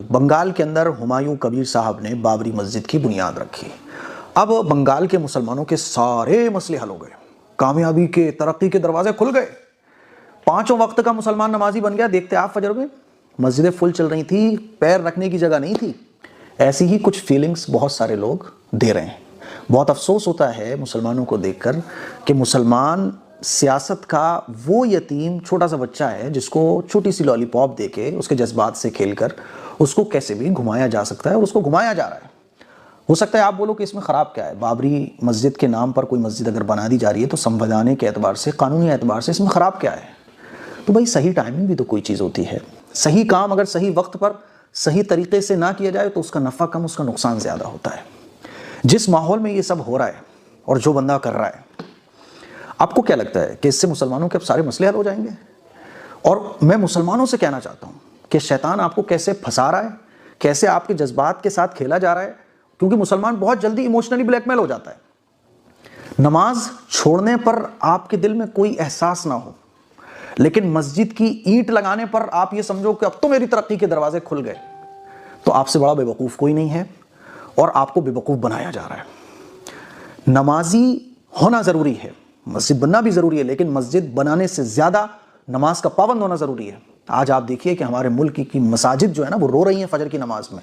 بنگال کے اندر ہمایوں کبیر صاحب نے بابری مسجد کی بنیاد رکھی۔ اب بنگال کے مسلمانوں کے سارے مسئلے حل ہو گئے، کامیابی کے، ترقی کے دروازے کھل گئے، پانچوں وقت کا مسلمان نمازی بن گیا۔ دیکھتے آپ فجر میں مسجدیں فل چل رہی تھی، پیر رکھنے کی جگہ نہیں تھی۔ ایسی ہی کچھ فیلنگز بہت سارے لوگ دے رہے ہیں۔ بہت افسوس ہوتا ہے مسلمانوں کو دیکھ کر کہ مسلمان سیاست کا وہ یتیم چھوٹا سا بچہ ہے جس کو چھوٹی سی لالی پاپ دے کے اس کے جذبات سے کھیل کر اس کو کیسے بھی گھمایا جا سکتا ہے، اور اس کو گھمایا جا رہا ہے۔ ہو سکتا ہے آپ بولو کہ اس میں خراب کیا ہے، بابری مسجد کے نام پر کوئی مسجد اگر بنا دی جا رہی ہے تو سنویدھانک اعتبار سے، قانونی اعتبار سے اس میں خراب کیا ہے؟ تو بھائی صحیح ٹائمنگ بھی تو کوئی چیز ہوتی ہے۔ صحیح کام اگر صحیح وقت پر صحیح طریقے سے نہ کیا جائے تو اس کا نفع کم، اس کا نقصان زیادہ ہوتا ہے۔ جس ماحول میں یہ سب ہو رہا ہے اور جو بندہ کر رہا ہے، آپ کو کیا لگتا ہے کہ اس سے مسلمانوں کے اب سارے مسئلے حل ہو جائیں گے؟ اور میں مسلمانوں سے کہنا چاہتا ہوں کہ شیطان آپ کو کیسے پھنسا رہا ہے، کیسے آپ کے جذبات کے ساتھ کھیلا جا رہا ہے، کیونکہ مسلمان بہت جلدی ایموشنلی بلیک میل ہو جاتا ہے۔ نماز چھوڑنے پر آپ کے دل میں کوئی احساس نہ ہو، لیکن مسجد کی اینٹ لگانے پر آپ یہ سمجھو کہ اب تو میری ترقی کے دروازے کھل گئے، تو آپ سے بڑا بے وقوف کوئی نہیں ہے، اور آپ کو بے وقوف بنایا جا رہا ہے۔ نمازی ہونا ضروری ہے، مسجد بننا بھی ضروری ہے، لیکن مسجد بنانے سے زیادہ نماز کا پابند ہونا ضروری ہے۔ آج آپ دیکھیے کہ ہمارے ملک کی مساجد جو ہے نا وہ رو رہی ہیں فجر کی نماز میں۔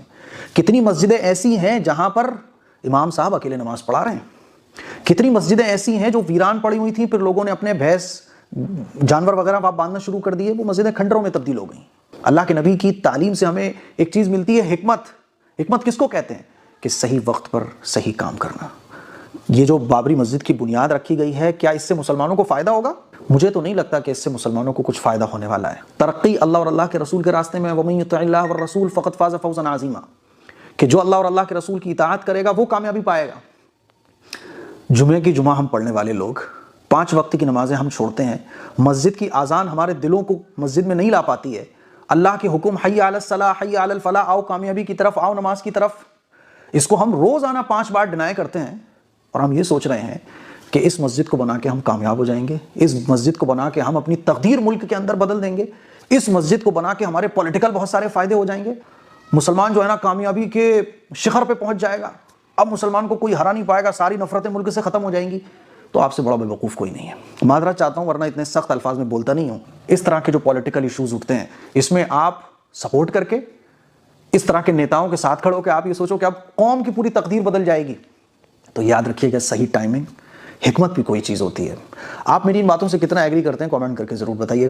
کتنی مسجدیں ایسی ہیں جہاں پر امام صاحب اکیلے نماز پڑھا رہے ہیں، کتنی مسجدیں ایسی ہیں جو ویران پڑی ہوئی تھیں، پھر لوگوں نے اپنے بھینس جانور وغیرہ باندھنا شروع کر دیے، وہ مسجدیں کھنڈروں میں تبدیل ہو گئیں۔ اللہ کے نبی کی تعلیم سے ہمیں ایک چیز ملتی ہے، حکمت۔ حکمت کس کو کہتے ہیں؟ کہ صحیح وقت پر صحیح کام کرنا۔ یہ جو بابری مسجد کی بنیاد رکھی گئی ہے، کیا اس سے مسلمانوں کو فائدہ ہوگا؟ مجھے تو نہیں لگتا کہ اس سے مسلمانوں کو کچھ فائدہ ہونے والا ہے۔ ترقی اللہ اور اللہ کے رسول کے راستے میں، وَمَن يُطِعِ اللَّهَ وَالرَّسُولَ فَقَدْ فَازَ فَوْزًا عَظِيمًا، کہ جو اللہ اور اللہ کے رسول کی اطاعت کرے گا وہ کامیابی پائے گا۔ جمعے کی جمعہ ہم پڑھنے والے لوگ، 5 وقت کی نمازیں ہم چھوڑتے ہیں، مسجد کی اذان ہمارے دلوں کو مسجد میں نہیں لا پاتی ہے۔ اللہ کے حکم حی علی الصلاۃ حی علی الفلاح، آؤ کامیابی کی طرف، آؤ نماز کی طرف، اس کو ہم روزانہ 5 بار ڈینائی کرتے ہیں، اور ہم یہ سوچ رہے ہیں کہ اس مسجد کو بنا کے ہم کامیاب ہو جائیں گے، اس مسجد کو بنا کے ہم اپنی تقدیر ملک کے اندر بدل دیں گے، اس مسجد کو بنا کے ہمارے پولیٹیکل بہت سارے فائدے ہو جائیں گے، مسلمان جو ہے نا کامیابی کے شخر پہ پہنچ جائے گا، اب مسلمان کو کوئی ہرا نہیں پائے گا، ساری نفرتیں ملک سے ختم ہو جائیں گی۔ تو آپ سے بڑا بے وقوف کوئی نہیں ہے۔ معذرت چاہتا ہوں ورنہ اتنے سخت الفاظ میں بولتا نہیں ہوں۔ اس طرح کے جو پولیٹیکل ایشوز اٹھتے ہیں، اس میں آپ سپورٹ کر کے اس طرح کے نیتاؤں کے ساتھ کھڑو کہ آپ یہ سوچو کہ اب قوم کی پوری تقدیر بدل جائے گی، تو یاد رکھیے کہ صحیح ٹائمنگ، حکمت بھی کوئی چیز ہوتی ہے۔ آپ میری ان باتوں سے کتنا ایگری کرتے ہیں کامنٹ کر کے ضرور بتائیے۔